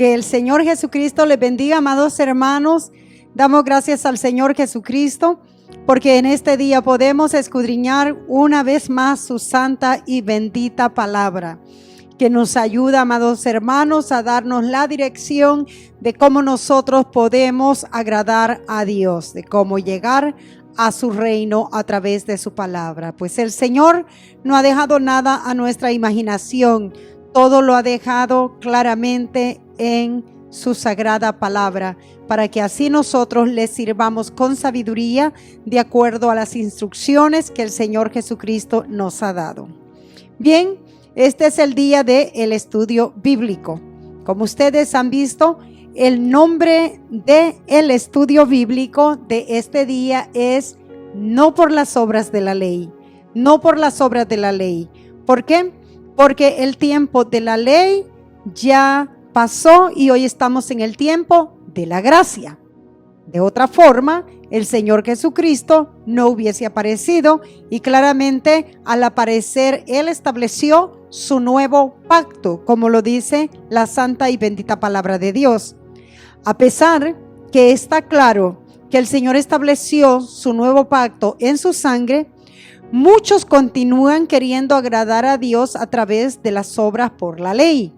Que el Señor Jesucristo les bendiga, amados hermanos. Damos gracias al Señor Jesucristo porque en este día podemos escudriñar una vez más su santa y bendita palabra, que nos ayuda, amados hermanos, a darnos la dirección de cómo nosotros podemos agradar a Dios, de cómo llegar a su reino a través de su palabra. Pues el Señor no ha dejado nada a nuestra imaginación, todo lo ha dejado claramente en su sagrada palabra, para que así nosotros le sirvamos con sabiduría de acuerdo a las instrucciones que el Señor Jesucristo nos ha dado. Bien, este es el día del estudio bíblico. Como ustedes han visto, el nombre del estudio bíblico de este día es No por las obras de la ley. No por las obras de la ley. ¿Por qué? Porque el tiempo de la ley ya pasó y hoy estamos en el tiempo de la gracia. De otra forma, el Señor Jesucristo no hubiese aparecido y claramente al aparecer Él estableció su nuevo pacto, como lo dice la santa y bendita palabra de Dios. A pesar que está claro que el Señor estableció su nuevo pacto en su sangre, muchos continúan queriendo agradar a Dios a través de las obras por la ley.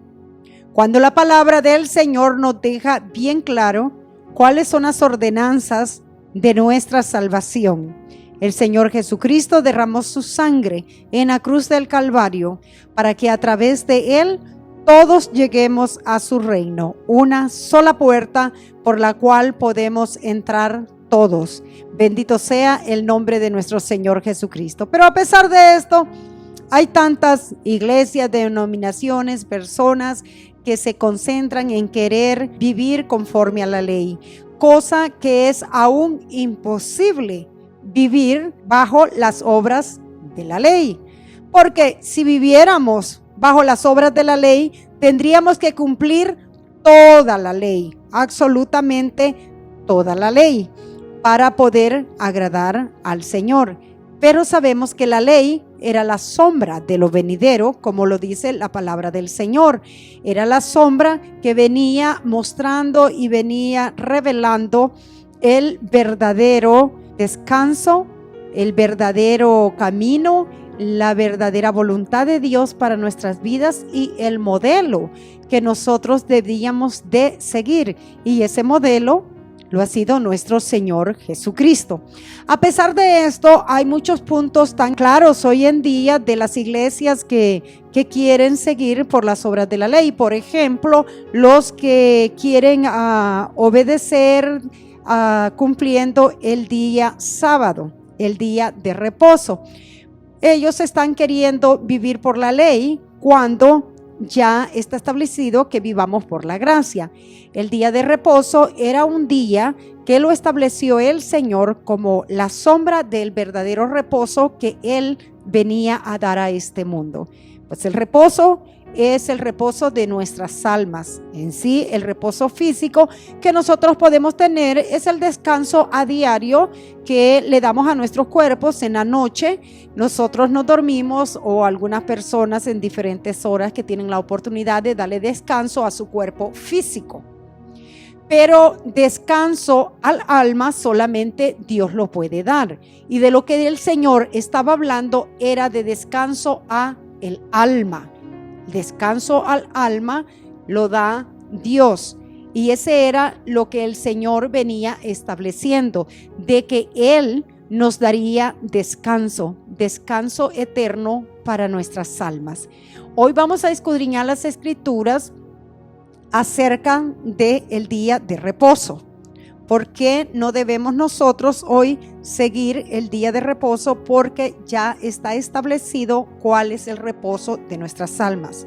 Cuando la palabra del Señor nos deja bien claro cuáles son las ordenanzas de nuestra salvación. El Señor Jesucristo derramó su sangre en la cruz del Calvario para que a través de Él todos lleguemos a su reino. Una sola puerta por la cual podemos entrar todos. Bendito sea el nombre de nuestro Señor Jesucristo. Pero a pesar de esto, hay tantas iglesias, denominaciones, personas que se concentran en querer vivir conforme a la ley, cosa que es aún imposible vivir bajo las obras de la ley. Porque si viviéramos bajo las obras de la ley, tendríamos que cumplir toda la ley, absolutamente toda la ley, para poder agradar al Señor. Pero sabemos que la ley era la sombra de lo venidero, como lo dice la palabra del Señor. Era la sombra que venía mostrando y venía revelando el verdadero descanso, el verdadero camino, la verdadera voluntad de Dios para nuestras vidas y el modelo que nosotros debíamos de seguir. Y ese modelo lo ha sido nuestro Señor Jesucristo. A pesar de esto, hay muchos puntos tan claros hoy en día de las iglesias que quieren seguir por las obras de la ley. Por ejemplo, los que quieren obedecer cumpliendo el día sábado, el día de reposo. Ellos están queriendo vivir por la ley cuando ya está establecido que vivamos por la gracia. El día de reposo era un día que lo estableció el Señor como la sombra del verdadero reposo que Él venía a dar a este mundo. Pues el reposo es el reposo de nuestras almas. En sí, el reposo físico que nosotros podemos tener es el descanso a diario que le damos a nuestros cuerpos. En la noche nosotros nos dormimos, o algunas personas en diferentes horas que tienen la oportunidad de darle descanso a su cuerpo físico. Pero descanso al alma solamente Dios lo puede dar. Y de lo que el Señor estaba hablando era de descanso a el alma. Descanso al alma lo da Dios, y ese era lo que el Señor venía estableciendo, de que Él nos daría descanso eterno para nuestras almas. Hoy vamos a escudriñar las escrituras acerca del día de reposo. ¿Por qué no debemos nosotros hoy seguir el día de reposo? Porque ya está establecido cuál es el reposo de nuestras almas.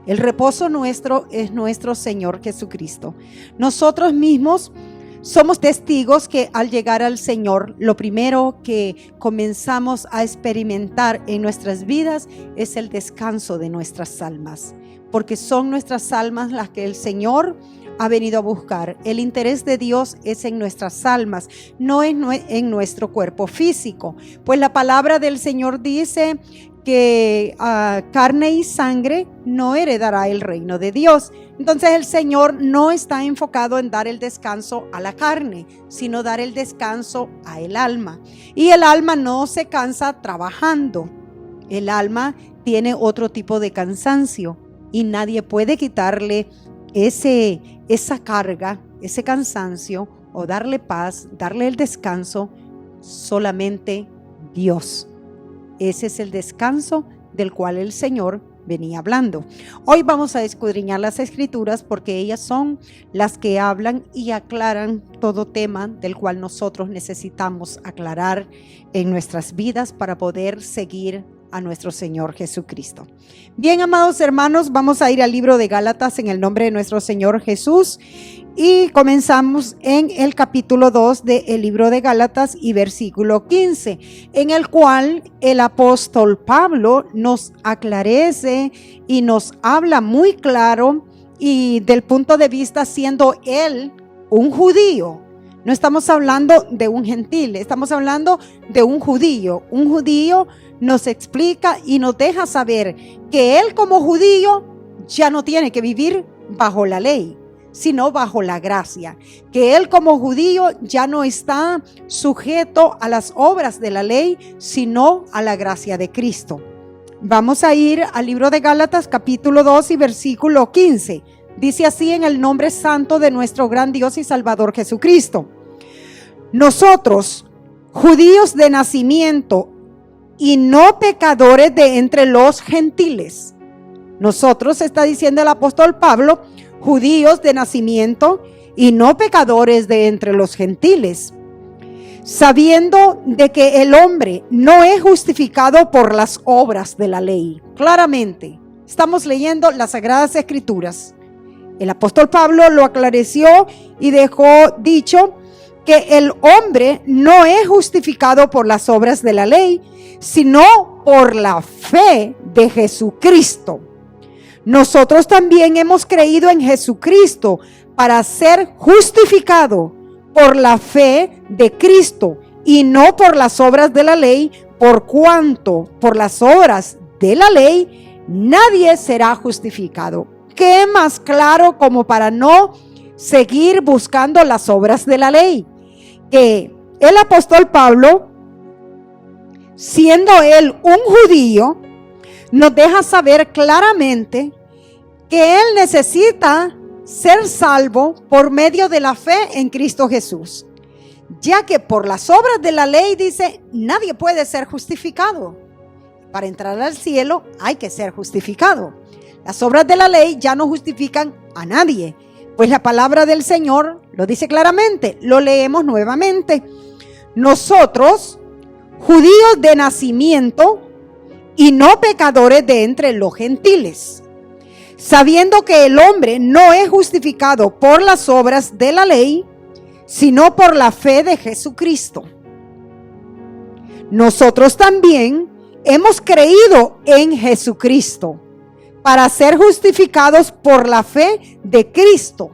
El reposo nuestro es nuestro Señor Jesucristo. Nosotros mismos somos testigos que al llegar al Señor, lo primero que comenzamos a experimentar en nuestras vidas es el descanso de nuestras almas, porque son nuestras almas las que el Señor ha venido a buscar. El interés de Dios es en nuestras almas, no en nuestro cuerpo físico. Pues la palabra del Señor dice que carne y sangre no heredará el reino de Dios. Entonces el Señor no está enfocado en dar el descanso a la carne, sino dar el descanso a el alma. Y el alma no se cansa trabajando. El alma tiene otro tipo de cansancio y nadie puede quitarle esa carga, ese cansancio, o darle paz, darle el descanso, solamente Dios. Ese es el descanso del cual el Señor venía hablando. Hoy vamos a escudriñar las Escrituras porque ellas son las que hablan y aclaran todo tema del cual nosotros necesitamos aclarar en nuestras vidas para poder seguir a nuestro Señor Jesucristo. Bien, amados hermanos, vamos a ir al libro de Gálatas en el nombre de nuestro Señor Jesús y comenzamos en el capítulo 2 del libro de Gálatas y versículo 15, en el cual el apóstol Pablo nos aclarece y nos habla muy claro y del punto de vista siendo él un judío. No estamos hablando de un gentil, estamos hablando de un judío. Un judío nos explica y nos deja saber que él como judío ya no tiene que vivir bajo la ley, sino bajo la gracia. Que él como judío ya no está sujeto a las obras de la ley, sino a la gracia de Cristo. Vamos a ir al libro de Gálatas capítulo 2 y versículo 15. Dice así en el nombre santo de nuestro gran Dios y Salvador Jesucristo. Nosotros, judíos de nacimiento y no pecadores de entre los gentiles. Nosotros, está diciendo el apóstol Pablo, judíos de nacimiento y no pecadores de entre los gentiles, sabiendo de que el hombre no es justificado por las obras de la ley. Claramente, estamos leyendo las Sagradas Escrituras. El apóstol Pablo lo aclareció y dejó dicho que el hombre no es justificado por las obras de la ley, sino por la fe de Jesucristo. Nosotros también hemos creído en Jesucristo para ser justificado por la fe de Cristo y no por las obras de la ley, por cuanto por las obras de la ley nadie será justificado. ¿Qué más claro como para no seguir buscando las obras de la ley? Que el apóstol Pablo, siendo él un judío, nos deja saber claramente que él necesita ser salvo por medio de la fe en Cristo Jesús, ya que por las obras de la ley dice nadie puede ser justificado. Para entrar al cielo hay que ser justificado. Las obras de la ley ya no justifican a nadie, pues la palabra del Señor lo dice claramente. Lo leemos nuevamente. Nosotros, judíos de nacimiento y no pecadores de entre los gentiles, sabiendo que el hombre no es justificado por las obras de la ley, sino por la fe de Jesucristo. Nosotros también hemos creído en Jesucristo para ser justificados por la fe de Cristo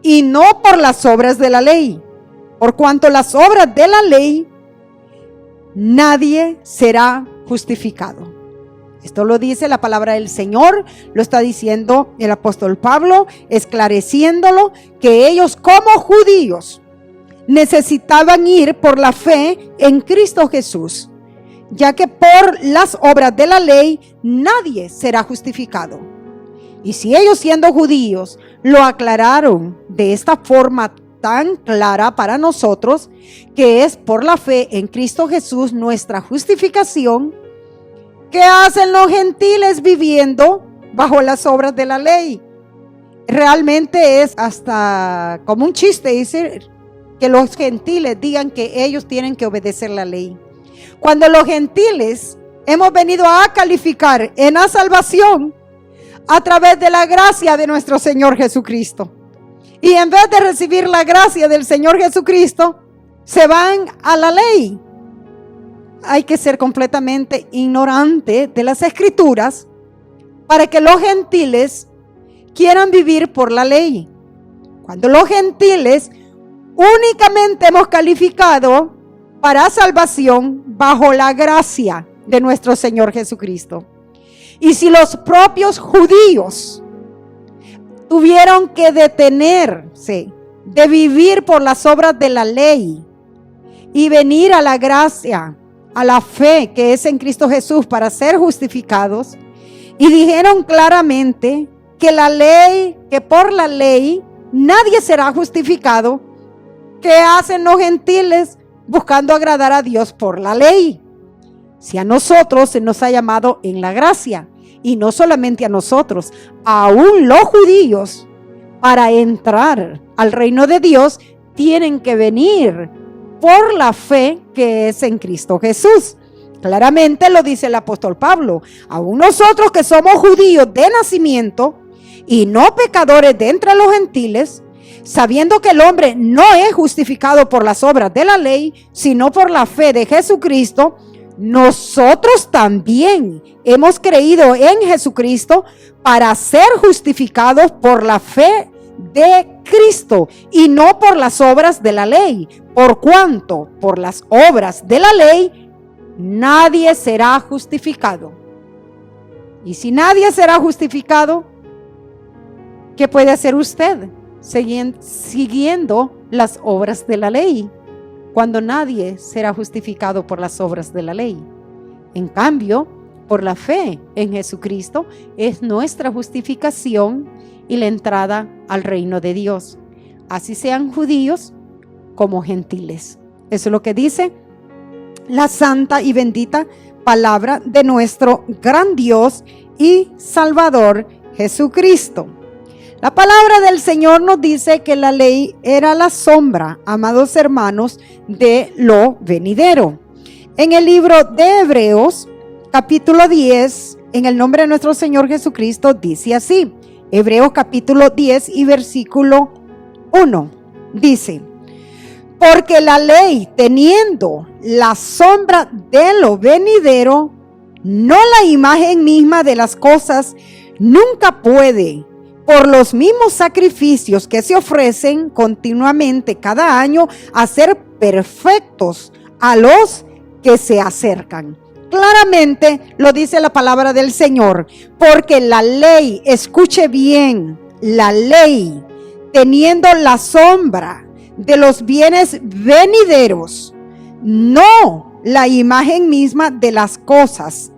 y no por las obras de la ley, por cuanto las obras de la ley nadie será justificado. Esto lo dice la palabra del Señor, lo está diciendo el apóstol Pablo, esclareciéndolo, que ellos como judíos necesitaban ir por la fe en Cristo Jesús, ya que por las obras de la ley nadie será justificado. Y si ellos siendo judíos lo aclararon de esta forma tan clara para nosotros, que es por la fe en Cristo Jesús nuestra justificación, ¿qué hacen los gentiles viviendo bajo las obras de la ley? Realmente es hasta como un chiste decir que los gentiles digan que ellos tienen que obedecer la ley, cuando los gentiles hemos venido a calificar en la salvación a través de la gracia de nuestro Señor Jesucristo. Y en vez de recibir la gracia del Señor Jesucristo, se van a la ley. Hay que ser completamente ignorante de las Escrituras para que los gentiles quieran vivir por la ley, cuando los gentiles únicamente hemos calificado para salvación bajo la gracia de nuestro Señor Jesucristo. Y si los propios judíos tuvieron que detenerse de vivir por las obras de la ley y venir a la gracia, a la fe que es en Cristo Jesús para ser justificados, y dijeron claramente que por la ley nadie será justificado, ¿qué hacen los gentiles buscando agradar a Dios por la ley? Si a nosotros se nos ha llamado en la gracia, y no solamente a nosotros, aún los judíos, para entrar al reino de Dios, tienen que venir por la fe que es en Cristo Jesús. Claramente lo dice el apóstol Pablo. Aún nosotros que somos judíos de nacimiento y no pecadores de entre los gentiles, sabiendo que el hombre no es justificado por las obras de la ley, sino por la fe de Jesucristo, nosotros también hemos creído en Jesucristo para ser justificados por la fe de Cristo y no por las obras de la ley, por cuanto por las obras de la ley nadie será justificado. Y si nadie será justificado, ¿qué puede hacer usted siguiendo las obras de la ley? Cuando nadie será justificado por las obras de la ley. En cambio, por la fe en Jesucristo es nuestra justificación y la entrada al reino de Dios, así sean judíos como gentiles. Eso es lo que dice la santa y bendita palabra de nuestro gran Dios y Salvador Jesucristo. La palabra del Señor nos dice que la ley era la sombra, amados hermanos, de lo venidero. En el libro de Hebreos, capítulo 10, en el nombre de nuestro Señor Jesucristo, dice así. Hebreos capítulo 10 y versículo 1, dice: porque la ley, teniendo la sombra de lo venidero, no la imagen misma de las cosas, nunca puede, por los mismos sacrificios que se ofrecen continuamente cada año, hacer perfectos a los que se acercan. Claramente lo dice la palabra del Señor, porque la ley, escuche bien, la ley, teniendo la sombra de los bienes venideros, no la imagen misma de las cosas,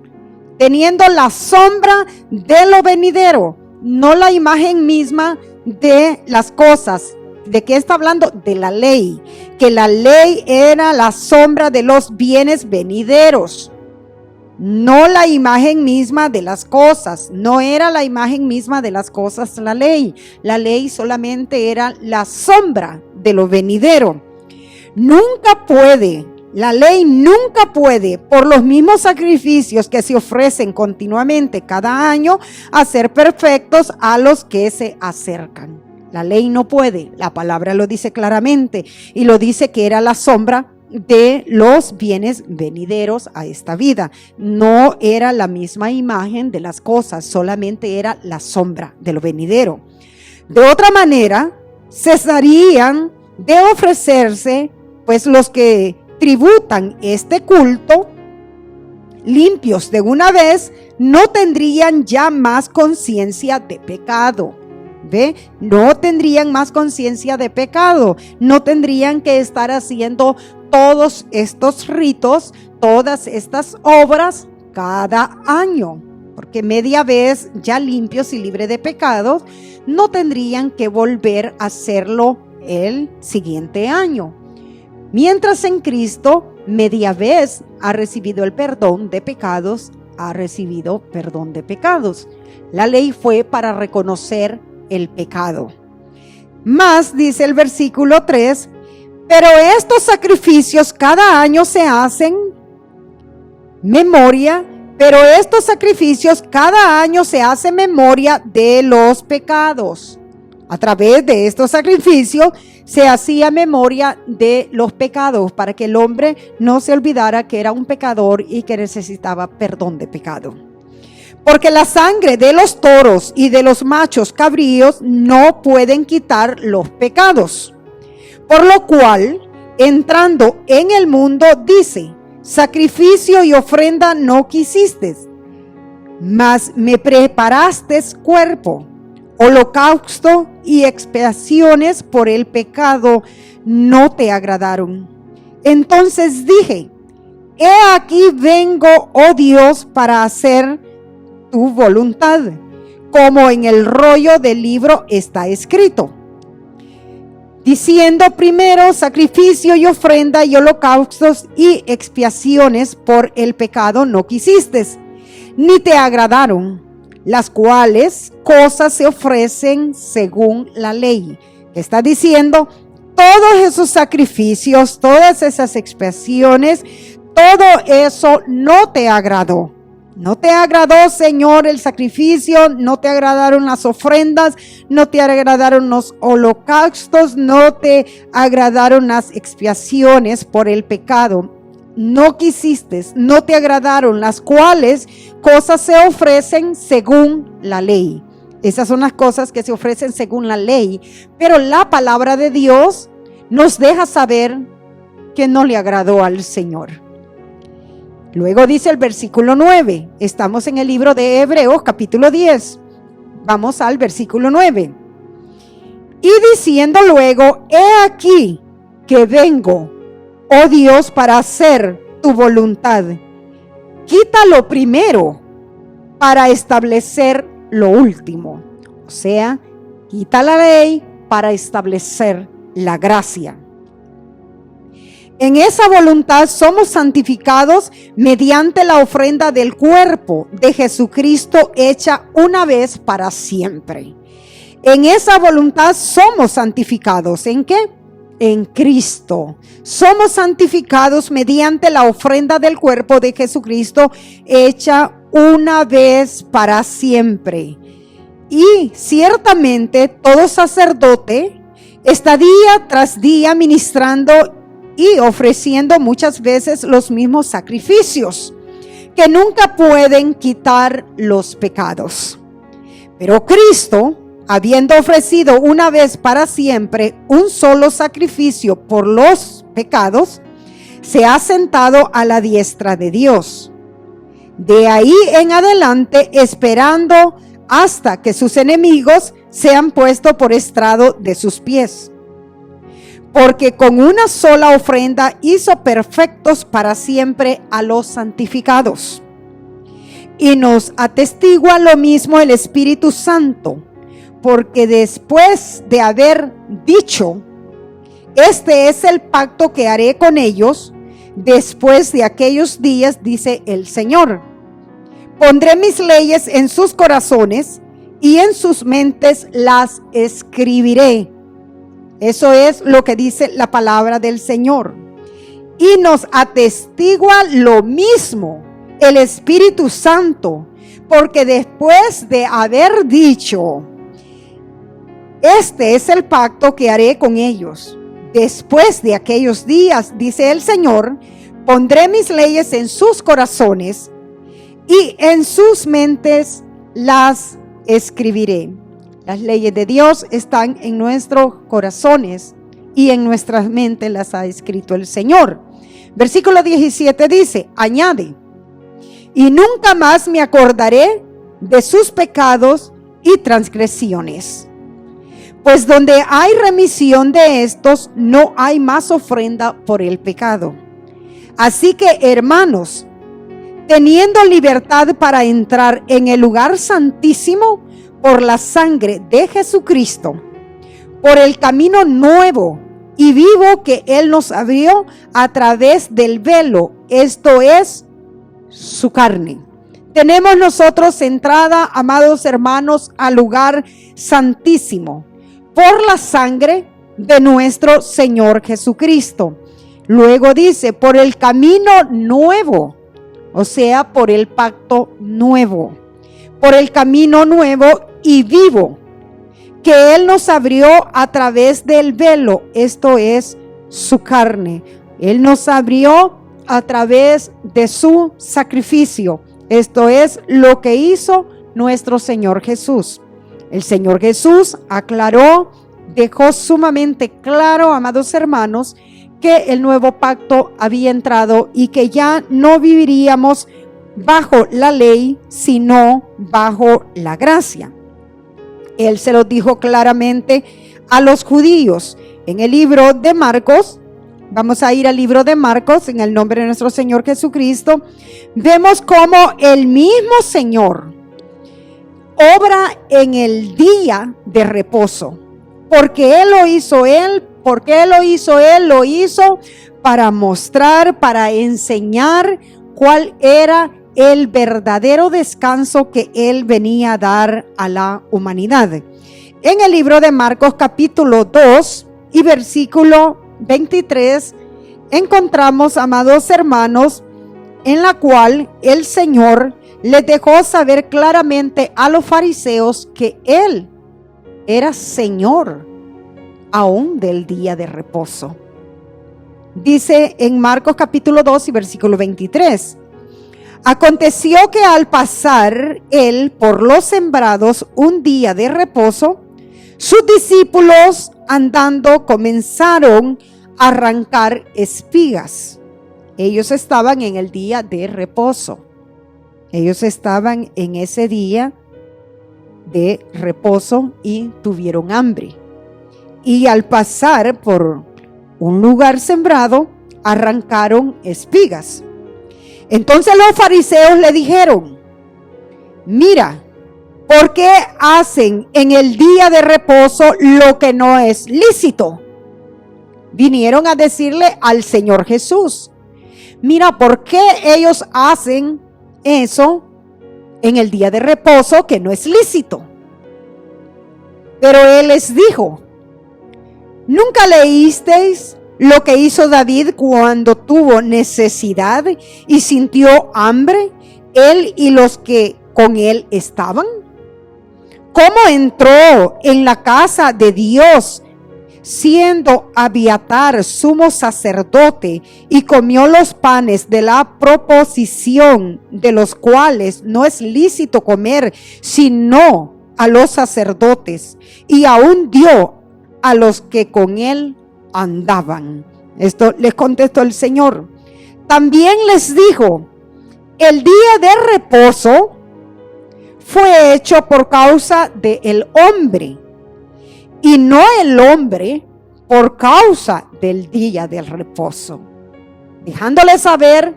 teniendo la sombra de lo venidero, no la imagen misma de las cosas. ¿De qué está hablando? De la ley, que la ley era la sombra de los bienes venideros, no la imagen misma de las cosas. No era la imagen misma de las cosas la ley. La ley solamente era la sombra de lo venidero. Nunca puede, la ley nunca puede, por los mismos sacrificios que se ofrecen continuamente cada año, hacer perfectos a los que se acercan. La ley no puede, la palabra lo dice claramente, y lo dice que era la sombra de los bienes venideros a esta vida. No era la misma imagen de las cosas, solamente era la sombra de lo venidero. De otra manera, cesarían de ofrecerse, pues los que tributan este culto, limpios de una vez, no tendrían ya más conciencia de pecado. ¿Ve? No tendrían más conciencia de pecado, no tendrían que estar haciendo todos estos ritos, todas estas obras cada año, porque media vez ya limpios y libres de pecados, no tendrían que volver a hacerlo el siguiente año. Mientras en Cristo, media vez ha recibido el perdón de pecados, ha recibido perdón de pecados. La ley fue para reconocer el pecado. Más dice el versículo 3, pero estos sacrificios cada año se hacen memoria, de los pecados. A través de estos sacrificios se hacía memoria de los pecados para que el hombre no se olvidara que era un pecador y que necesitaba perdón de pecado. Porque la sangre de los toros y de los machos cabríos no pueden quitar los pecados. Por lo cual, entrando en el mundo, dice, sacrificio y ofrenda no quisiste, mas me preparaste cuerpo. Holocausto y expiaciones por el pecado no te agradaron. Entonces dije: he aquí vengo, oh Dios, para hacer tu voluntad, como en el rollo del libro está escrito. Diciendo: primero sacrificio y ofrenda y holocaustos y expiaciones por el pecado no quisiste, ni te agradaron, las cuales cosas se ofrecen según la ley. Está diciendo: todos esos sacrificios, todas esas expiaciones, todo eso no te agradó. No te agradó, Señor, el sacrificio, no te agradaron las ofrendas, no te agradaron los holocaustos, no te agradaron las expiaciones por el pecado. No quisiste, no te agradaron, las cuales cosas se ofrecen según la ley. Esas son las cosas que se ofrecen según la ley, pero la palabra de Dios nos deja saber que no le agradó al Señor. Luego dice el versículo 9, estamos en el libro de Hebreos capítulo 10, vamos al versículo 9. Y diciendo luego: he aquí que vengo, oh Dios, para hacer tu voluntad. Quita lo primero para establecer lo último. O sea, quita la ley para establecer la gracia. En esa voluntad somos santificados mediante la ofrenda del cuerpo de Jesucristo hecha una vez para siempre. En esa voluntad somos santificados. ¿En qué? En Cristo. Somos santificados mediante la ofrenda del cuerpo de Jesucristo hecha una vez para siempre. Y ciertamente todo sacerdote está día tras día ministrando y ofreciendo muchas veces los mismos sacrificios que nunca pueden quitar los pecados. Pero Cristo, habiendo ofrecido una vez para siempre un solo sacrificio por los pecados, se ha sentado a la diestra de Dios. De ahí en adelante, esperando hasta que sus enemigos sean puestos por estrado de sus pies. Porque con una sola ofrenda hizo perfectos para siempre a los santificados. Y nos atestigua lo mismo el Espíritu Santo, porque después de haber dicho: este es el pacto que haré con ellos después de aquellos días, dice el Señor: pondré mis leyes en sus corazones y en sus mentes las escribiré. Eso es lo que dice la palabra del Señor. Y nos atestigua lo mismo el Espíritu Santo, porque después de haber dicho: este es el pacto que haré con ellos después de aquellos días, dice el Señor, pondré mis leyes en sus corazones y en sus mentes las escribiré. Las leyes de Dios están en nuestros corazones y en nuestras mentes las ha escrito el Señor. Versículo 17 dice, añade: y nunca más me acordaré de sus pecados y transgresiones. Pues donde hay remisión de estos, no hay más ofrenda por el pecado. Así que, hermanos, teniendo libertad para entrar en el lugar santísimo por la sangre de Jesucristo, por el camino nuevo y vivo que Él nos abrió a través del velo, esto es, su carne. Tenemos nosotros entrada, amados hermanos, al lugar santísimo por la sangre de nuestro Señor Jesucristo. Luego dice, por el camino nuevo, o sea, por el pacto nuevo, por el camino nuevo y vivo que Él nos abrió a través del velo, esto es su carne. Él nos abrió a través de su sacrificio, esto es lo que hizo nuestro Señor Jesús. El Señor Jesús aclaró, dejó sumamente claro, amados hermanos, que el nuevo pacto había entrado y que ya no viviríamos bajo la ley, sino bajo la gracia. Él se lo dijo claramente a los judíos en el libro de Marcos. Vamos a ir al libro de Marcos en el nombre de nuestro Señor Jesucristo. Vemos cómo el mismo Señor obra en el día de reposo. Porque Él lo hizo Él, porque Él lo hizo Él, lo hizo para mostrar, para enseñar cuál era el verdadero descanso que Él venía a dar a la humanidad. En el libro de Marcos capítulo 2 y versículo 23 encontramos, amados hermanos, en la cual el Señor les dejó saber claramente a los fariseos que Él era Señor aún del día de reposo. Dice en Marcos capítulo 2 y versículo 23: aconteció que al pasar Él por los sembrados un día de reposo, sus discípulos andando comenzaron a arrancar espigas. Ellos estaban en el día de reposo. Ellos estaban en ese día de reposo y tuvieron hambre. Y al pasar por un lugar sembrado, arrancaron espigas. Entonces los fariseos le dijeron: mira, ¿por qué hacen en el día de reposo lo que no es lícito? Vinieron a decirle al Señor Jesús: mira, ¿por qué ellos hacen eso en el día de reposo que no es lícito? Pero Él les dijo: ¿nunca leísteis lo que hizo David cuando tuvo necesidad y sintió hambre, él y los que con él estaban? ¿Cómo entró en la casa de Dios, siendo Abiatar sumo sacerdote, y comió los panes de la proposición, de los cuales no es lícito comer sino a los sacerdotes, y aún dio a los que con él andaban? Esto les contestó el Señor. También les dijo: el día de reposo fue hecho por causa del hombre, y no el hombre por causa del día del reposo. Dejándole saber,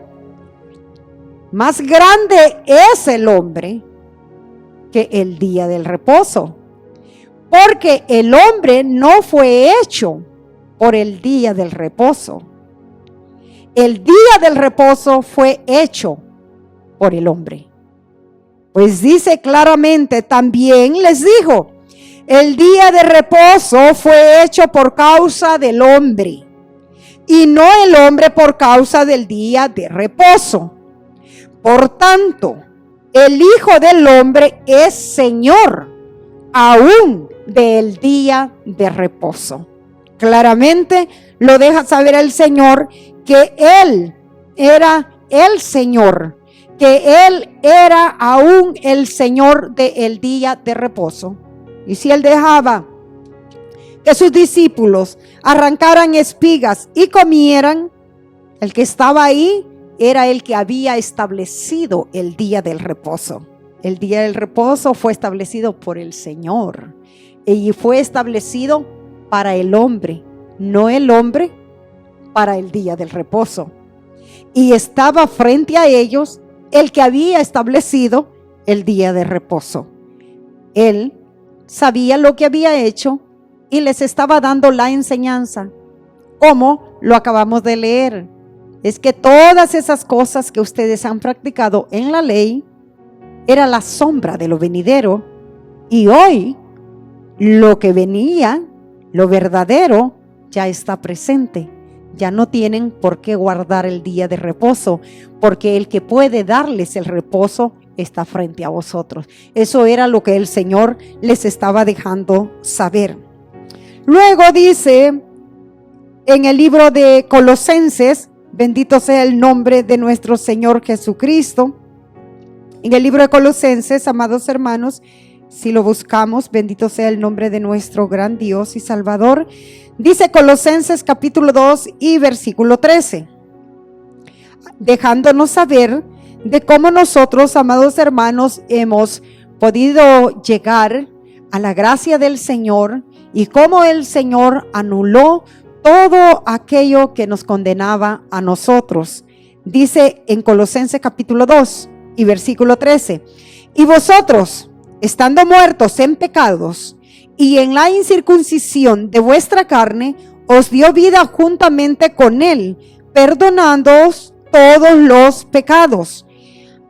más grande es el hombre que el día del reposo, porque el hombre no fue hecho por el día del reposo. El día del reposo fue hecho por el hombre. Pues dice claramente, también les dijo: el día de reposo fue hecho por causa del hombre, y no el hombre por causa del día de reposo. Por tanto, el Hijo del Hombre es Señor aún del día de reposo. Claramente lo deja saber el Señor que Él era el Señor, que Él era aún el Señor del día de reposo. Y si Él dejaba que sus discípulos arrancaran espigas y comieran, el que estaba ahí era el que había establecido el día del reposo. El día del reposo fue establecido por el Señor y fue establecido para el hombre, no el hombre para el día del reposo. Y estaba frente a ellos el que había establecido el día de reposo. Él sabía lo que había hecho y les estaba dando la enseñanza, como lo acabamos de leer. Es que todas esas cosas que ustedes han practicado en la ley era la sombra de lo venidero, y hoy lo que venía, lo verdadero, ya está presente. Ya no tienen por qué guardar el día de reposo, porque el que puede darles el reposo está frente a vosotros. Eso era lo que el Señor les estaba dejando saber. Luego dice en el libro de Colosenses, bendito sea el nombre de nuestro Señor Jesucristo. En el libro de Colosenses, amados hermanos, si lo buscamos, bendito sea el nombre de nuestro gran Dios y Salvador. Dice Colosenses capítulo 2 y versículo 13, dejándonos saber de cómo nosotros, amados hermanos, hemos podido llegar a la gracia del Señor y cómo el Señor anuló todo aquello que nos condenaba a nosotros. Dice en Colosenses capítulo 2 y versículo 13, y vosotros, estando muertos en pecados y en la incircuncisión de vuestra carne, os dio vida juntamente con él, perdonándoos todos los pecados,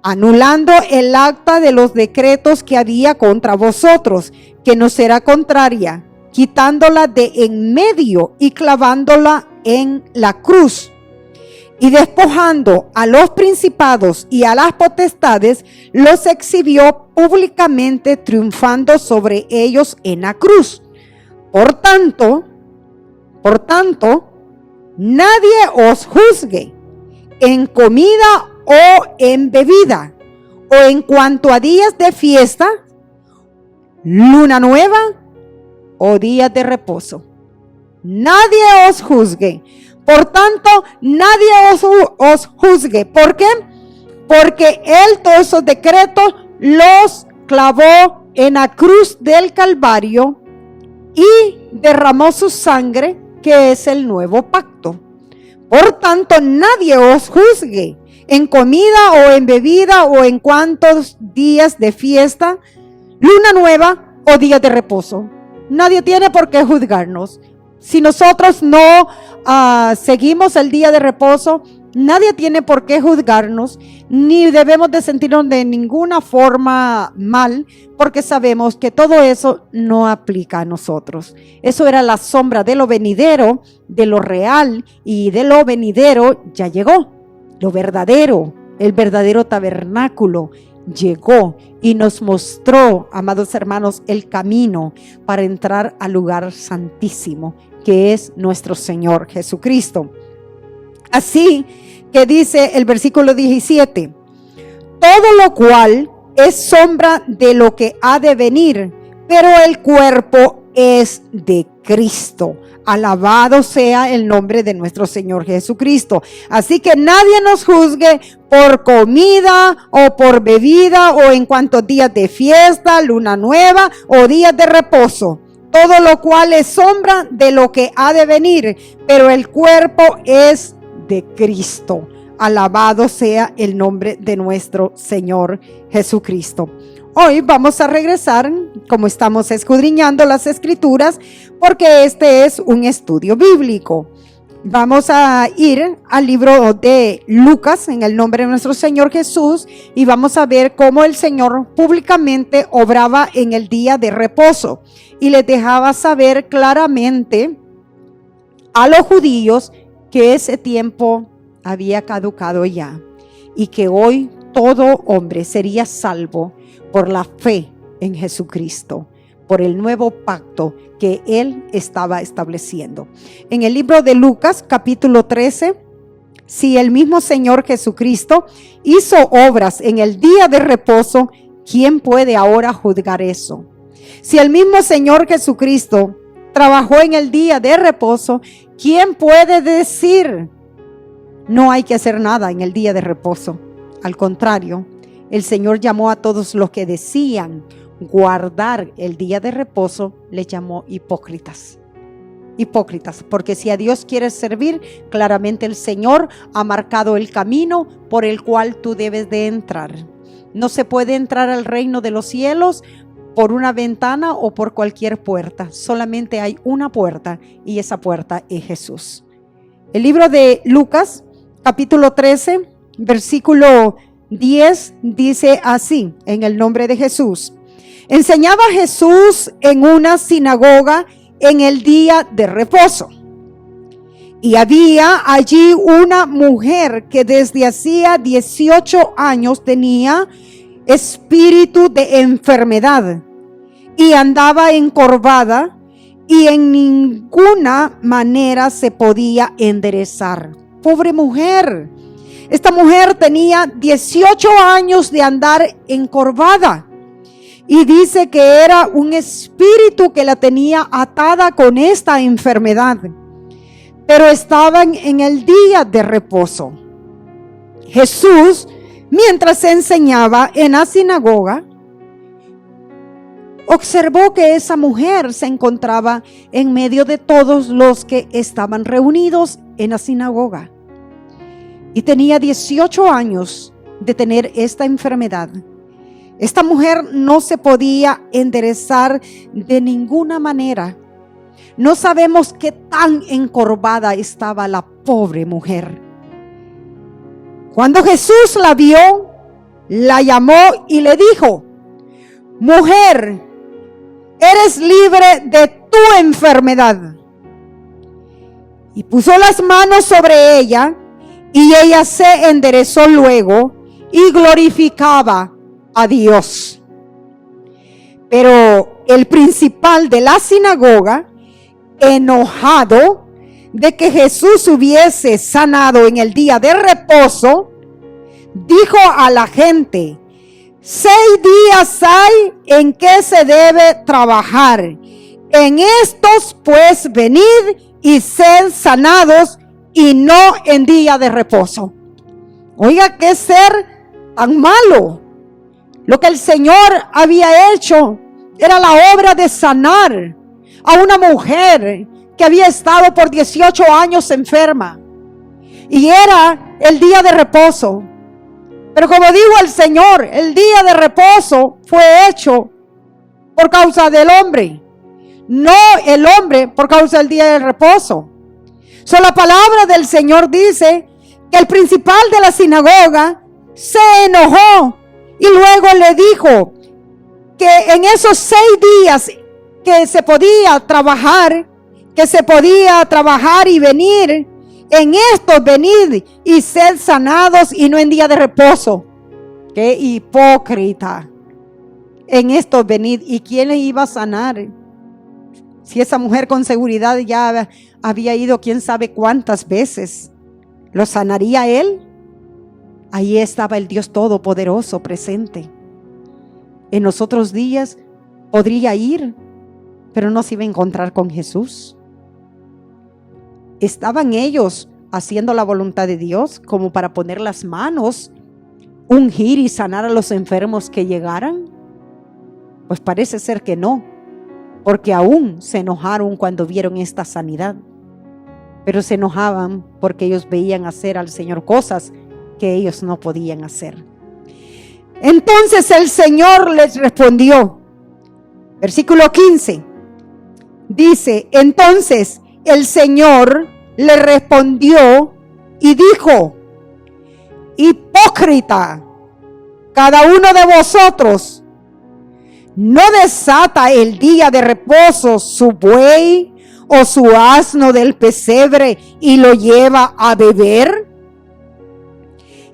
anulando el acta de los decretos que había contra vosotros, que nos era contraria, quitándola de en medio y clavándola en la cruz. Y despojando a los principados y a las potestades, los exhibió públicamente, triunfando sobre ellos en la cruz. Por tanto, nadie os juzgue en comida o en bebida, o en cuanto a días de fiesta, luna nueva o días de reposo. Nadie os juzgue. Por tanto, nadie os juzgue. ¿Por qué? Porque él todos esos decretos los clavó en la cruz del Calvario y derramó su sangre, que es el nuevo pacto. Por tanto, nadie os juzgue en comida o en bebida o en cuantos días de fiesta, luna nueva o días de reposo. Nadie tiene por qué juzgarnos. Si nosotros no seguimos el día de reposo, nadie tiene por qué juzgarnos, ni debemos de sentirnos de ninguna forma mal, porque sabemos que todo eso no aplica a nosotros. Eso era la sombra de lo venidero, de lo real, y de lo venidero ya llegó. Lo verdadero, el verdadero tabernáculo llegó y nos mostró, amados hermanos, el camino para entrar al lugar santísimo, que es nuestro Señor Jesucristo. Así que dice el versículo 17, todo lo cual es sombra de lo que ha de venir, pero el cuerpo es de Cristo. Alabado sea el nombre de nuestro Señor Jesucristo. Así que nadie nos juzgue por comida o por bebida o en cuantos días de fiesta, luna nueva o días de reposo. Todo lo cual es sombra de lo que ha de venir, pero el cuerpo es de Cristo. Alabado sea el nombre de nuestro Señor Jesucristo. Hoy vamos a regresar, como estamos escudriñando las Escrituras, porque este es un estudio bíblico. Vamos a ir al libro de Lucas en el nombre de nuestro Señor Jesús y vamos a ver cómo el Señor públicamente obraba en el día de reposo y les dejaba saber claramente a los judíos que ese tiempo había caducado ya y que hoy todo hombre sería salvo por la fe en Jesucristo, por el nuevo pacto que Él estaba estableciendo. En el libro de Lucas, capítulo 13, si el mismo Señor Jesucristo hizo obras en el día de reposo, ¿quién puede ahora juzgar eso? Si el mismo Señor Jesucristo trabajó en el día de reposo, ¿quién puede decir no hay que hacer nada en el día de reposo? Al contrario, el Señor llamó a todos los que decían guardar el día de reposo, les llamó hipócritas. Hipócritas, porque si a Dios quieres servir, claramente el Señor ha marcado el camino por el cual tú debes de entrar. No se puede entrar al reino de los cielos por una ventana o por cualquier puerta. Solamente hay una puerta y esa puerta es Jesús. El libro de Lucas, capítulo 13, versículo 10 dice así, en el nombre de Jesús. Enseñaba Jesús en una sinagoga en el día de reposo. Y había allí una mujer que desde hacía 18 años tenía espíritu de enfermedad y andaba encorvada y en ninguna manera se podía enderezar. Pobre mujer. Esta mujer tenía 18 años de andar encorvada Y dice que era un espíritu que la tenía atada con esta enfermedad. Pero estaban en el día de reposo. Jesús, mientras enseñaba en la sinagoga, observó que esa mujer se encontraba en medio de todos los que estaban reunidos en la sinagoga. Y tenía 18 años de tener esta enfermedad. Esta mujer no se podía enderezar de ninguna manera. No sabemos qué tan encorvada estaba la pobre mujer. Cuando Jesús la vio, la llamó y le dijo: mujer, eres libre de tu enfermedad. Y puso las manos sobre ella, y ella se enderezó luego y glorificaba a Dios. Pero el principal de la sinagoga, enojado de que Jesús hubiese sanado en el día de reposo, dijo a la gente: 6 días hay en que se debe trabajar. En estos pues venid y sed sanados, y no en día de reposo. Oiga, qué ser tan malo. Lo que el Señor había hecho era la obra de sanar a una mujer que había estado por 18 años enferma. Y era el día de reposo. Pero como dijo el Señor, el día de reposo fue hecho por causa del hombre, no el hombre por causa del día de reposo. La palabra del Señor dice que el principal de la sinagoga se enojó y luego le dijo que en esos 6 días que se podía trabajar y venir, en estos venid y sed sanados, y no en día de reposo. Qué hipócrita. En estos venid. ¿Y quién le iba a sanar? Si esa mujer con seguridad ya había ido quién sabe cuántas veces, ¿lo sanaría él? Ahí estaba el Dios Todopoderoso presente. En los otros días podría ir, pero no se iba a encontrar con Jesús. ¿Estaban ellos haciendo la voluntad de Dios como para poner las manos, ungir y sanar a los enfermos que llegaran? Pues parece ser que no, porque aún se enojaron cuando vieron esta sanidad. Pero se enojaban porque ellos veían hacer al Señor cosas que ellos no podían hacer. Entonces el Señor les respondió. Versículo 15. Dice: entonces el Señor le respondió y dijo: hipócrita, cada uno de vosotros no desata el día de reposo su buey o su asno del pesebre y lo lleva a beber.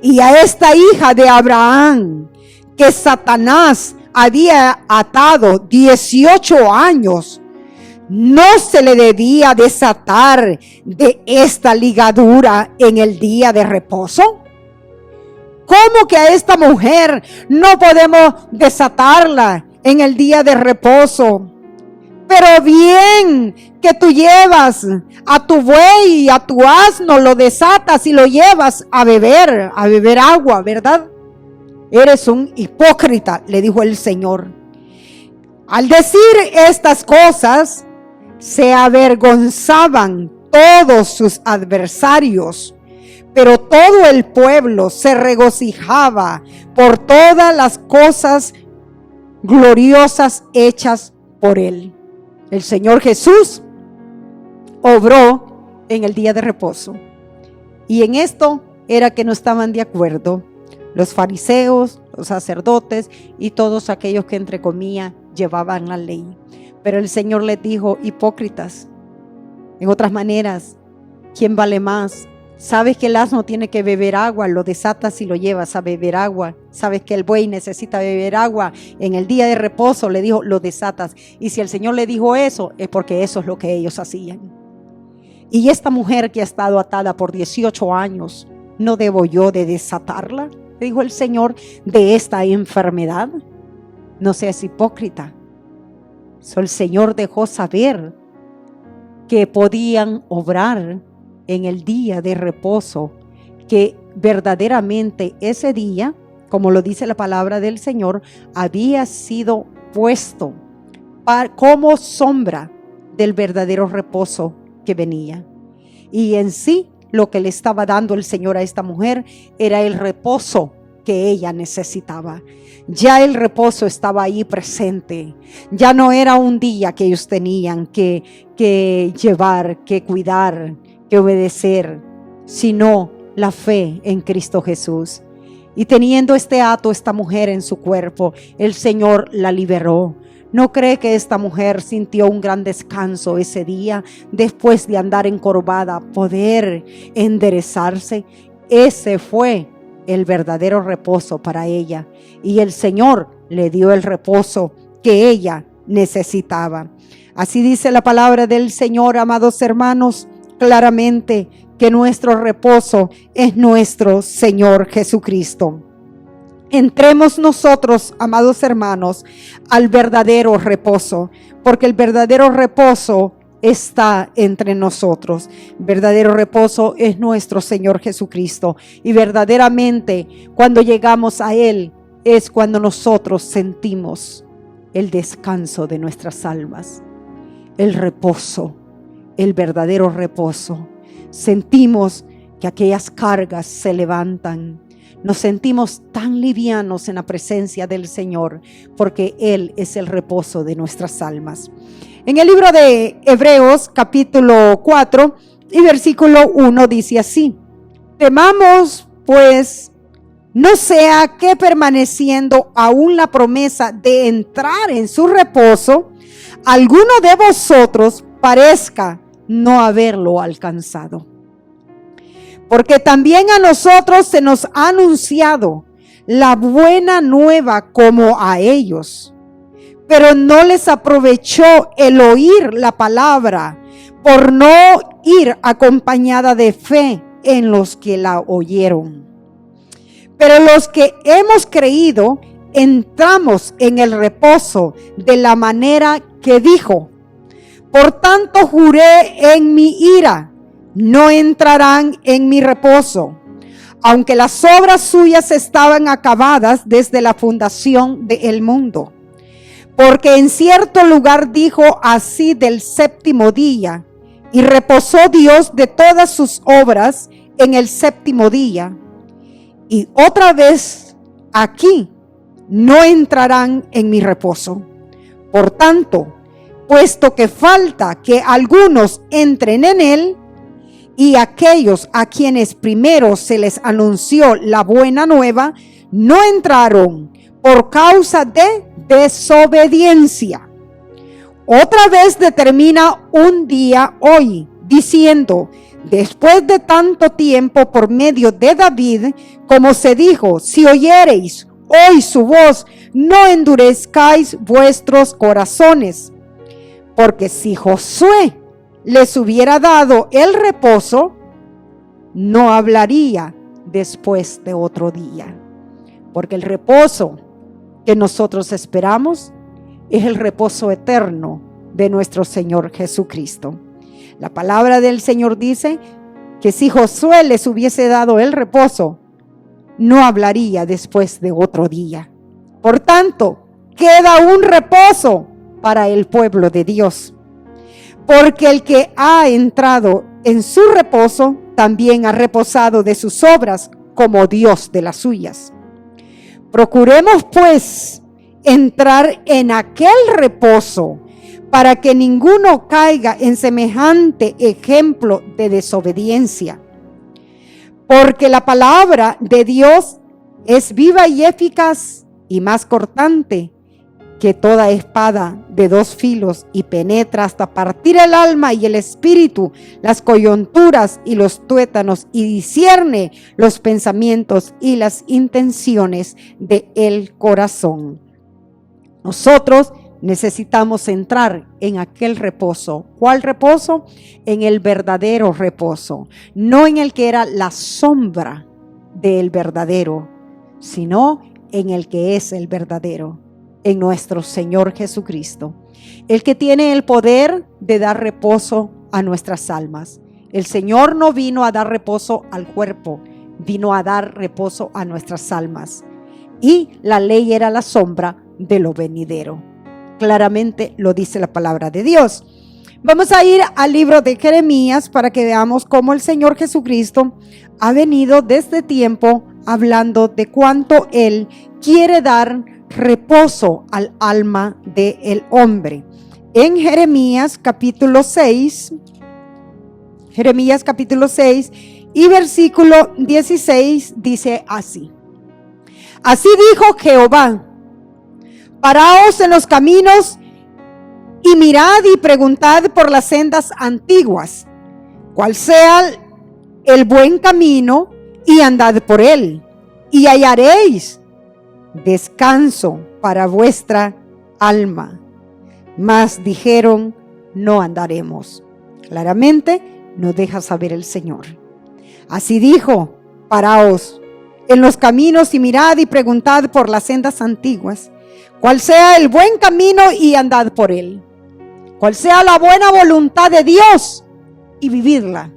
Y a esta hija de Abraham, que Satanás había atado 18 años, ¿no se le debía desatar de esta ligadura en el día de reposo? ¿Cómo que a esta mujer no podemos desatarla en el día de reposo? Pero bien que tú llevas a tu buey y a tu asno, lo desatas y lo llevas a beber agua, ¿verdad? Eres un hipócrita, le dijo el Señor. Al decir estas cosas, se avergonzaban todos sus adversarios, pero todo el pueblo se regocijaba por todas las cosas gloriosas hechas por él. El Señor Jesús obró en el día de reposo, y en esto era que no estaban de acuerdo los fariseos, los sacerdotes y todos aquellos que entre comillas llevaban la ley. Pero el Señor les dijo: hipócritas. En otras maneras, ¿quién vale más? Sabes que el asno tiene que beber agua, lo desatas y lo llevas a beber agua. Sabes que el buey necesita beber agua. En el día de reposo le dijo: lo desatas. Y si el Señor le dijo eso, es porque eso es lo que ellos hacían. Y esta mujer que ha estado atada por 18 años, ¿no debo yo de desatarla?, dijo el Señor, de esta enfermedad. no seas hipócrita. El Señor dejó saber que podían obrar en el día de reposo, que verdaderamente ese día, como lo dice la palabra del Señor, había sido puesto como sombra del verdadero reposo que venía. Y en sí, lo que le estaba dando el Señor a esta mujer era el reposo que ella necesitaba. Ya el reposo estaba ahí presente. Ya no era un día que ellos tenían que llevar, que cuidar, que obedecer, sino la fe en Cristo Jesús. Y teniendo este hato, esta mujer en su cuerpo, el Señor la liberó. ¿No cree que esta mujer sintió un gran descanso ese día después de andar encorvada, poder enderezarse? Ese fue el verdadero reposo para ella, y el Señor le dio el reposo que ella necesitaba. Así dice la palabra del Señor, amados hermanos, claramente que nuestro reposo es nuestro Señor Jesucristo. Entremos nosotros, amados hermanos, al verdadero reposo, porque el verdadero reposo está entre nosotros. Verdadero reposo es nuestro Señor Jesucristo, y verdaderamente cuando llegamos a Él es cuando nosotros sentimos el descanso de nuestras almas, el reposo, el verdadero reposo. Sentimos que aquellas cargas se levantan. Nos sentimos tan livianos en la presencia del Señor, porque Él es el reposo de nuestras almas. En el libro de Hebreos, capítulo 4 y versículo 1 dice así: temamos pues, no sea que permaneciendo aún la promesa de entrar en su reposo, alguno de vosotros parezca no haberlo alcanzado. Porque también a nosotros se nos ha anunciado la buena nueva como a ellos, pero no les aprovechó el oír la palabra, por no ir acompañada de fe en los que la oyeron. Pero los que hemos creído, entramos en el reposo de la manera que dijo: por tanto juré en mi ira, no entrarán en mi reposo, aunque las obras suyas estaban acabadas desde la fundación del mundo. Porque en cierto lugar dijo así del séptimo día, y reposó Dios de todas sus obras en el séptimo día. Y otra vez aquí, no entrarán en mi reposo. Por tanto, puesto que falta que algunos entren en él, y aquellos a quienes primero se les anunció la buena nueva, no entraron por causa de desobediencia. Otra vez determina un día hoy, diciendo: después de tanto tiempo por medio de David, como se dijo: si oyereis hoy su voz, no endurezcáis vuestros corazones. Porque si Josué les hubiera dado el reposo, no hablaría después de otro día. Porque el reposo que nosotros esperamos es el reposo eterno de nuestro Señor Jesucristo. La palabra del Señor dice que si Josué les hubiese dado el reposo, no hablaría después de otro día. Por tanto, queda un reposo para el pueblo de Dios. Porque el que ha entrado en su reposo, también ha reposado de sus obras, como Dios de las suyas. Procuremos pues entrar en aquel reposo, para que ninguno caiga en semejante ejemplo de desobediencia. Porque la palabra de Dios es viva y eficaz, y más cortante que toda espada de dos filos, y penetra hasta partir el alma y el espíritu, las coyunturas y los tuétanos, y discierne los pensamientos y las intenciones del corazón. Nosotros necesitamos entrar en aquel reposo. ¿Cuál reposo? En el verdadero reposo, no en el que era la sombra del verdadero, sino en el que es el verdadero. en nuestro Señor Jesucristo, el que tiene el poder de dar reposo a nuestras almas. El Señor no vino a dar reposo al cuerpo, vino a dar reposo a nuestras almas. Y la ley era la sombra de lo venidero. Claramente lo dice la palabra de Dios. Vamos a ir al libro de Jeremías para que veamos cómo el Señor Jesucristo ha venido desde tiempo hablando de cuánto Él quiere dar reposo al alma del hombre. En Jeremías capítulo 6 y versículo 16 dice así: así dijo Jehová, paraos en los caminos y mirad y preguntad por las sendas antiguas, cuál sea el buen camino, y andad por él, y hallaréis descanso para vuestra alma. Mas dijeron, no andaremos. Claramente nos deja saber el Señor. Así dijo, paraos en los caminos y mirad y preguntad por las sendas antiguas, cuál sea el buen camino, y andad por él. Cuál sea la buena voluntad de Dios, y vivirla.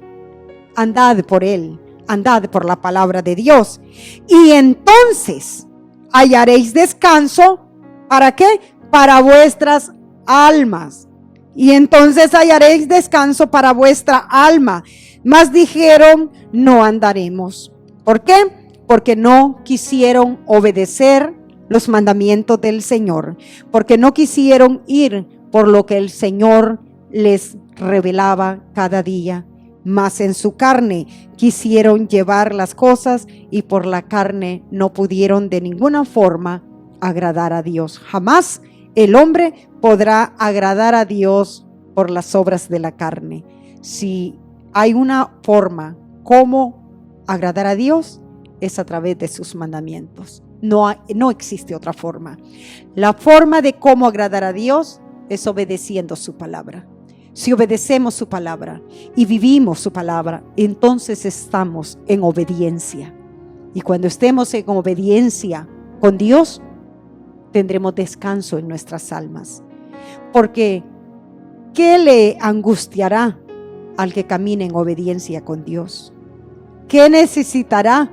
Andad por él, andad por la palabra de Dios. Y entonces hallaréis descanso. ¿Para qué? Para vuestras almas. Y entonces hallaréis descanso para vuestra alma. Mas dijeron, no andaremos. ¿Por qué? Porque no quisieron obedecer los mandamientos del Señor, porque no quisieron ir por lo que el Señor les revelaba cada día, mas en su carne quisieron llevar las cosas, y por la carne no pudieron de ninguna forma agradar a Dios. Jamás el hombre podrá agradar a Dios por las obras de la carne. Si hay una forma como agradar a Dios, es a través de sus mandamientos. No existe otra forma. La forma de cómo agradar a Dios es obedeciendo su palabra. Si obedecemos su palabra y vivimos su palabra, entonces estamos en obediencia. Y cuando estemos en obediencia con Dios, tendremos descanso en nuestras almas. Porque ¿qué le angustiará al que camine en obediencia con Dios? ¿Qué necesitará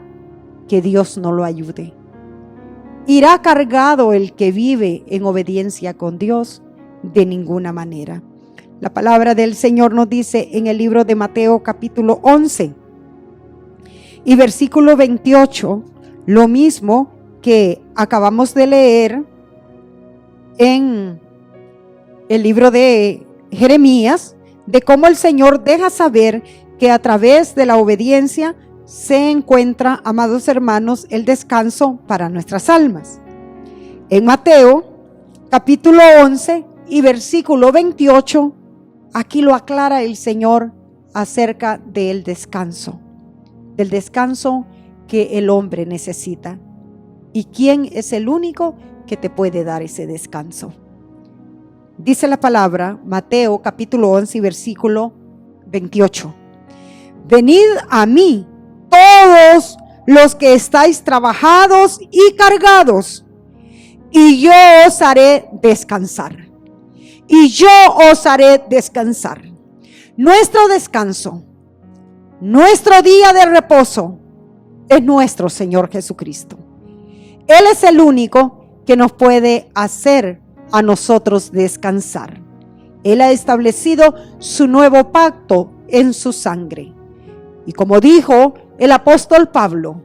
que Dios no lo ayude? ¿Irá cargado el que vive en obediencia con Dios? De ninguna manera. La palabra del Señor nos dice en el libro de Mateo capítulo 11 y versículo 28, lo mismo que acabamos de leer en el libro de Jeremías, de cómo el Señor deja saber que a través de la obediencia se encuentra, amados hermanos, el descanso para nuestras almas. En Mateo capítulo 11 y versículo 28, aquí lo aclara el Señor acerca del descanso que el hombre necesita. ¿Y quién es el único que te puede dar ese descanso? Dice la palabra, Mateo capítulo 11 y versículo 28. Venid a mí todos los que estáis trabajados y cargados, y yo os haré descansar. Y yo os haré descansar. Nuestro descanso, nuestro día de reposo, es nuestro Señor Jesucristo. Él es el único que nos puede hacer a nosotros descansar. Él ha establecido su nuevo pacto en su sangre. Y como dijo el apóstol Pablo,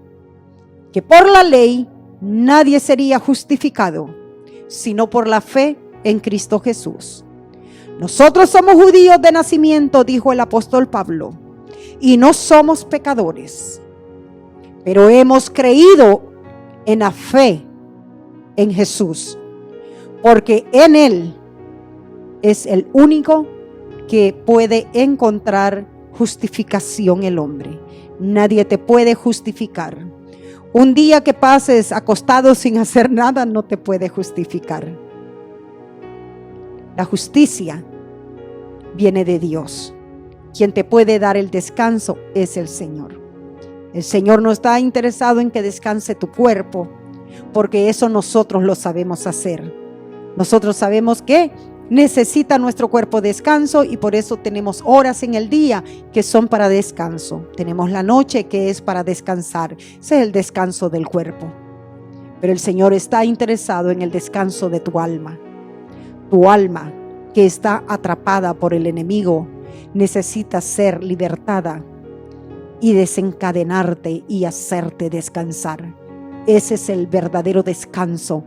que por la ley nadie sería justificado, sino por la fe en Cristo Jesús. Nosotros somos judíos de nacimiento, dijo el apóstol Pablo, y no somos pecadores, pero hemos creído en la fe en Jesús, porque en Él es el único que puede encontrar justificación el hombre. Nadie te puede justificar. Un día que pases acostado sin hacer nada no te puede justificar. La justicia viene de Dios. Quien te puede dar el descanso es el Señor. El Señor no está interesado en que descanse tu cuerpo, porque eso nosotros lo sabemos hacer. Nosotros sabemos que necesita nuestro cuerpo descanso y por eso tenemos horas en el día que son para descanso. Tenemos la noche que es para descansar. Ese es el descanso del cuerpo. Pero el Señor está interesado en el descanso de tu alma. Tu alma que está atrapada por el enemigo necesita ser libertada y desencadenarte y hacerte descansar. Ese es el verdadero descanso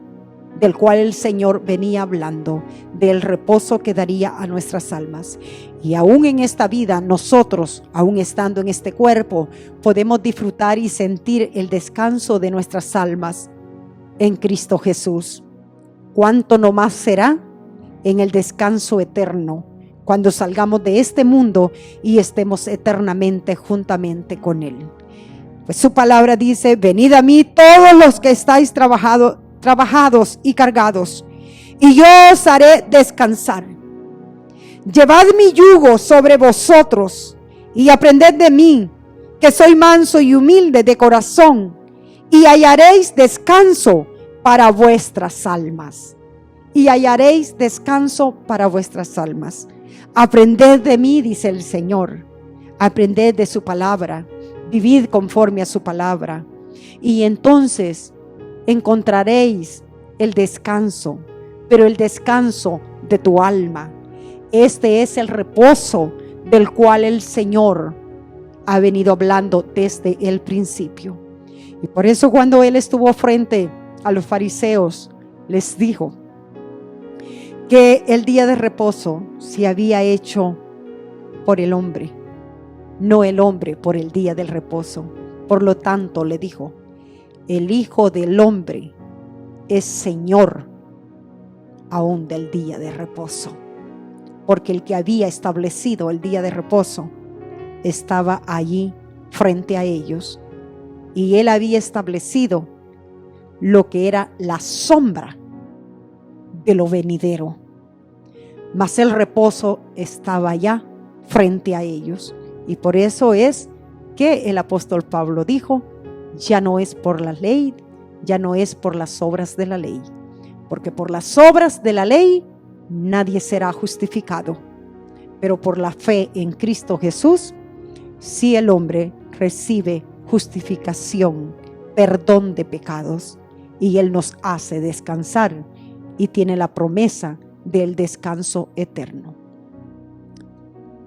del cual el Señor venía hablando, del reposo que daría a nuestras almas. Y aún en esta vida, nosotros, aún estando en este cuerpo, podemos disfrutar y sentir el descanso de nuestras almas en Cristo Jesús. ¿Cuánto no más será en el descanso eterno, cuando salgamos de este mundo y estemos eternamente juntamente con Él? Pues su palabra dice: venid a mí todos los que estáis trabajados y cargados, y yo os haré descansar. Llevad mi yugo sobre vosotros y aprended de mí, que soy manso y humilde de corazón, y hallaréis descanso para vuestras almas. Y hallaréis descanso para vuestras almas. Aprended de mí, dice el Señor. Aprended de su palabra. Vivid conforme a su palabra. Y entonces encontraréis el descanso, pero el descanso de tu alma. Este es el reposo del cual el Señor ha venido hablando desde el principio. Y por eso cuando Él estuvo frente a los fariseos, les dijo que el día de reposo se había hecho por el hombre, no el hombre por el día del reposo. Por lo tanto, le dijo: el Hijo del Hombre es Señor aún del día de reposo, porque el que había establecido el día de reposo estaba allí frente a ellos, y Él había establecido lo que era la sombra de lo venidero, mas el reposo estaba allá frente a ellos. Y por eso es que el apóstol Pablo dijo: ya no es por la ley, ya no es por las obras de la ley, porque por las obras de la ley nadie será justificado, pero por la fe en Cristo Jesús sí el hombre recibe justificación, perdón de pecados, y Él nos hace descansar y tiene la promesa del descanso eterno.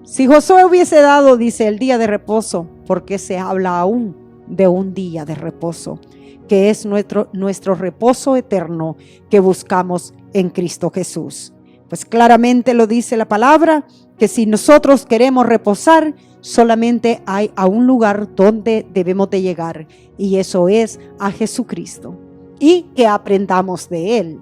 Si Josué hubiese dado, dice, el día de reposo, ¿por qué se habla aún de un día de reposo? Que es nuestro reposo eterno que buscamos en Cristo Jesús. Pues claramente lo dice la palabra, que si nosotros queremos reposar, solamente hay a un lugar donde debemos de llegar, y eso es a Jesucristo. Y que aprendamos de Él,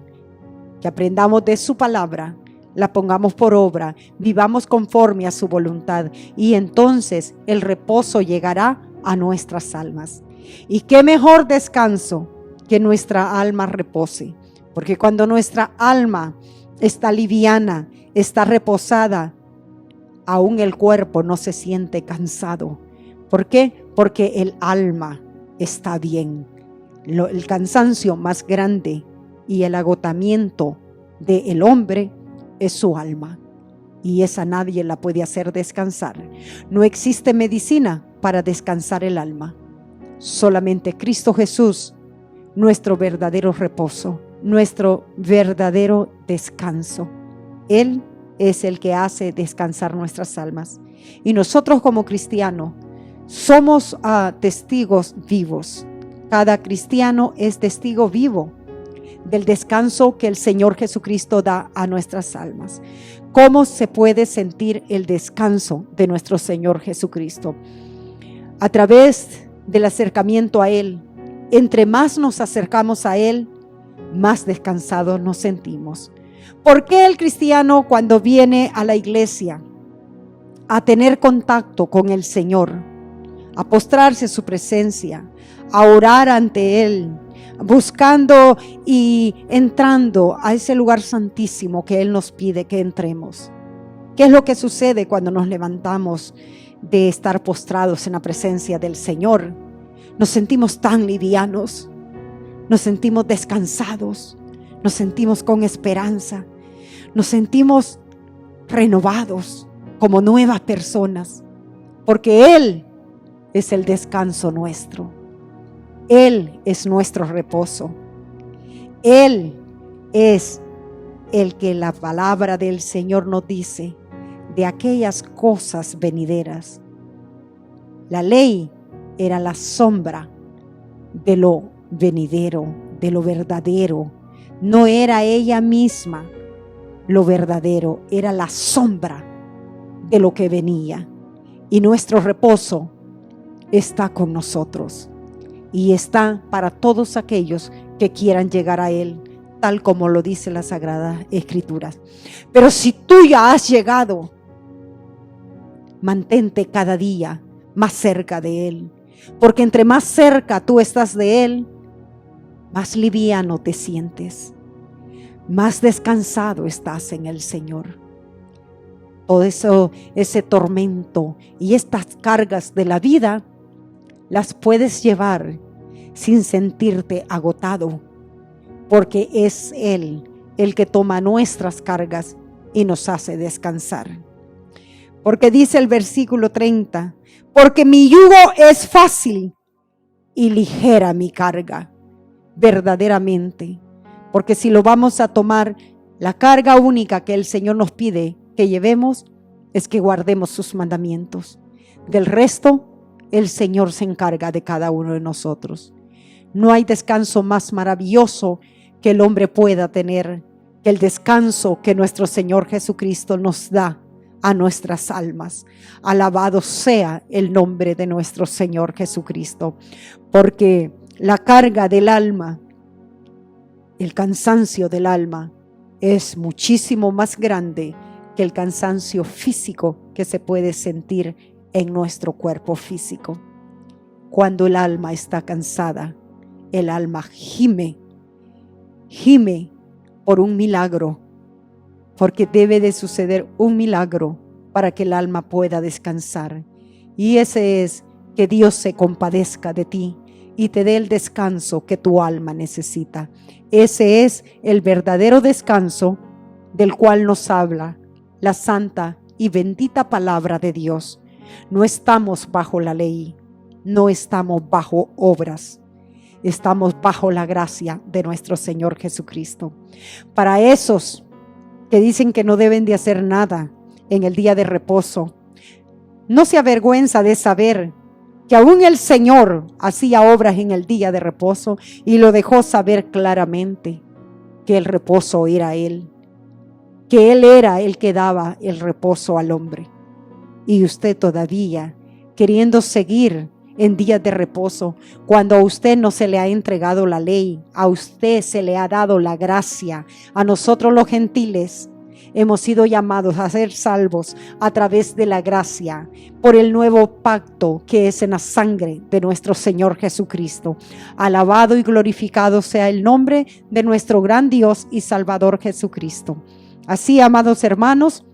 que aprendamos de su palabra, la pongamos por obra, vivamos conforme a su voluntad, y entonces el reposo llegará a nuestras almas. Y qué mejor descanso que nuestra alma repose, porque cuando nuestra alma está liviana, está reposada, aún el cuerpo no se siente cansado. ¿Por qué? Porque el alma está bien. El cansancio más grande y el agotamiento del hombre es su alma, y esa nadie la puede hacer descansar. No existe medicina para descansar el alma. Solamente Cristo Jesús, nuestro verdadero reposo, nuestro verdadero descanso. Él es el que hace descansar nuestras almas. Y nosotros como cristianos somos testigos vivos. Cada cristiano es testigo vivo del descanso que el Señor Jesucristo da a nuestras almas. ¿Cómo se puede sentir el descanso de nuestro Señor Jesucristo? A través del acercamiento a Él. Entre más nos acercamos a Él, más descansados nos sentimos. ¿Por qué el cristiano, cuando viene a la iglesia a tener contacto con el Señor, a postrarse en su presencia, a orar ante Él, buscando y entrando a ese lugar santísimo que Él nos pide que entremos? ¿Qué es lo que sucede cuando nos levantamos de estar postrados en la presencia del Señor? Nos sentimos tan livianos, nos sentimos descansados, nos sentimos con esperanza, nos sentimos renovados como nuevas personas, porque Él es el descanso nuestro. Él es nuestro reposo. Él es el que la palabra del Señor nos dice de aquellas cosas venideras. La ley era la sombra de lo venidero, de lo verdadero. No era ella misma lo verdadero, era la sombra de lo que venía. Y nuestro reposo está con nosotros y está para todos aquellos que quieran llegar a Él, tal como lo dice la Sagrada Escritura. Pero si tú ya has llegado, mantente cada día más cerca de Él, porque entre más cerca tú estás de Él, más liviano te sientes, más descansado estás en el Señor. Todo eso, ese tormento y estas cargas de la vida, las puedes llevar sin sentirte agotado, porque es Él el que toma nuestras cargas y nos hace descansar. Porque dice el versículo 30, porque mi yugo es fácil y ligera mi carga, verdaderamente. Porque si lo vamos a tomar, la carga única que el Señor nos pide que llevemos es que guardemos sus mandamientos. Del resto, el Señor se encarga de cada uno de nosotros. No hay descanso más maravilloso que el hombre pueda tener que el descanso que nuestro Señor Jesucristo nos da a nuestras almas. Alabado sea el nombre de nuestro Señor Jesucristo, porque la carga del alma, el cansancio del alma, es muchísimo más grande que el cansancio físico que se puede sentir en nuestro cuerpo físico. Cuando el alma está cansada, el alma gime por un milagro, porque debe de suceder un milagro para que el alma pueda descansar. Y ese es que Dios se compadezca de ti y te dé el descanso que tu alma necesita. Ese es el verdadero descanso del cual nos habla la santa y bendita palabra de Dios. No estamos bajo la ley, no estamos bajo obras, estamos bajo la gracia de nuestro Señor Jesucristo. Para esos que dicen que no deben de hacer nada en el día de reposo, no se avergüenza de saber que aún el Señor hacía obras en el día de reposo y lo dejó saber claramente que el reposo era Él, que Él era el que daba el reposo al hombre. Y usted todavía queriendo seguir en días de reposo, cuando a usted no se le ha entregado la ley, a usted se le ha dado la gracia. A nosotros los gentiles hemos sido llamados a ser salvos a través de la gracia, por el nuevo pacto que es en la sangre de nuestro Señor Jesucristo. Alabado y glorificado sea el nombre de nuestro gran Dios y Salvador Jesucristo. Así, amados hermanos,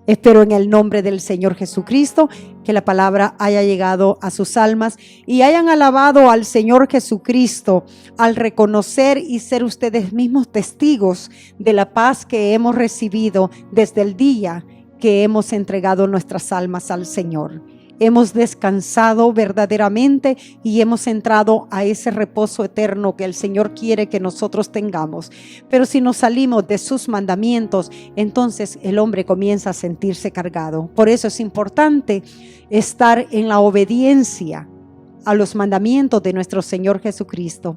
espero en el nombre del Señor Jesucristo que la palabra haya llegado a sus almas y hayan alabado al Señor Jesucristo al reconocer y ser ustedes mismos testigos de la paz que hemos recibido desde el día que hemos entregado nuestras almas al Señor. Hemos descansado verdaderamente y hemos entrado a ese reposo eterno que el Señor quiere que nosotros tengamos. Pero si nos salimos de sus mandamientos, entonces el hombre comienza a sentirse cargado. Por eso es importante estar en la obediencia a los mandamientos de nuestro Señor Jesucristo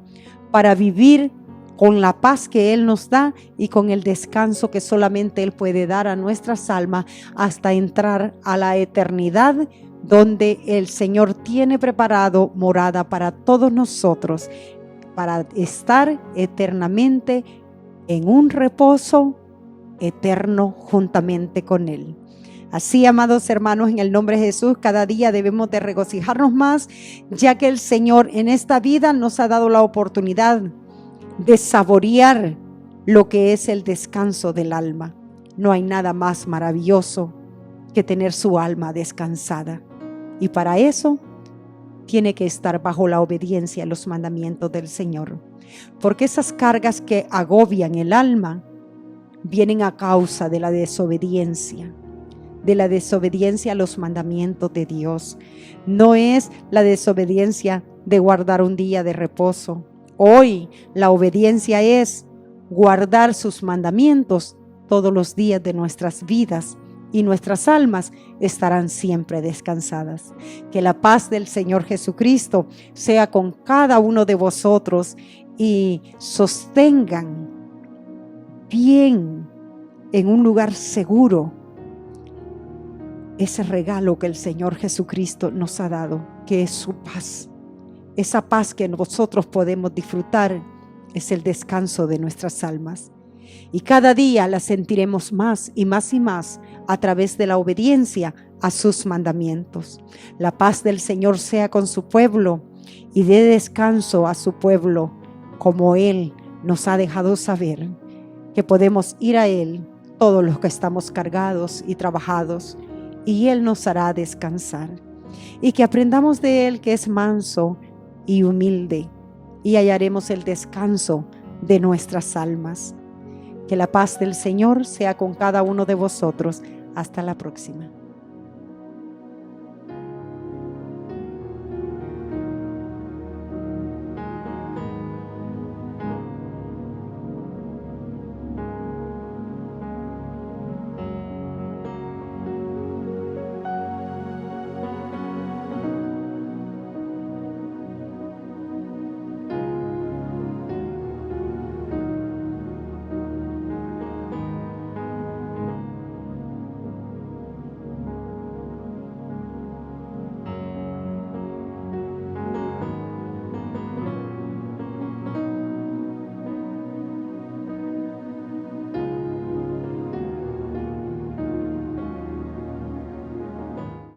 para vivir con la paz que Él nos da y con el descanso que solamente Él puede dar a nuestras almas hasta entrar a la eternidad, donde el Señor tiene preparado morada para todos nosotros, para estar eternamente en un reposo eterno juntamente con Él. Así, amados hermanos, en el nombre de Jesús, cada día debemos de regocijarnos más, ya que el Señor en esta vida nos ha dado la oportunidad de saborear lo que es el descanso del alma. No hay nada más maravilloso que tener su alma descansada. Y para eso tiene que estar bajo la obediencia a los mandamientos del Señor. porque esas cargas que agobian el alma vienen a causa de la desobediencia a los mandamientos de Dios. No es la desobediencia de guardar un día de reposo. Hoy la obediencia es guardar sus mandamientos todos los días de nuestras vidas, y nuestras almas estarán siempre descansadas. Que la paz del Señor Jesucristo sea con cada uno de vosotros y sostengan bien en un lugar seguro ese regalo que el Señor Jesucristo nos ha dado, que es su paz. Esa paz que nosotros podemos disfrutar es el descanso de nuestras almas. Y cada día la sentiremos más y más y más a través de la obediencia a sus mandamientos. La paz del Señor sea con su pueblo y dé descanso a su pueblo, como Él nos ha dejado saber que podemos ir a Él todos los que estamos cargados y trabajados, y Él nos hará descansar. Y que aprendamos de Él, que es manso y humilde, y hallaremos el descanso de nuestras almas. Que la paz del Señor sea con cada uno de vosotros. Hasta la próxima.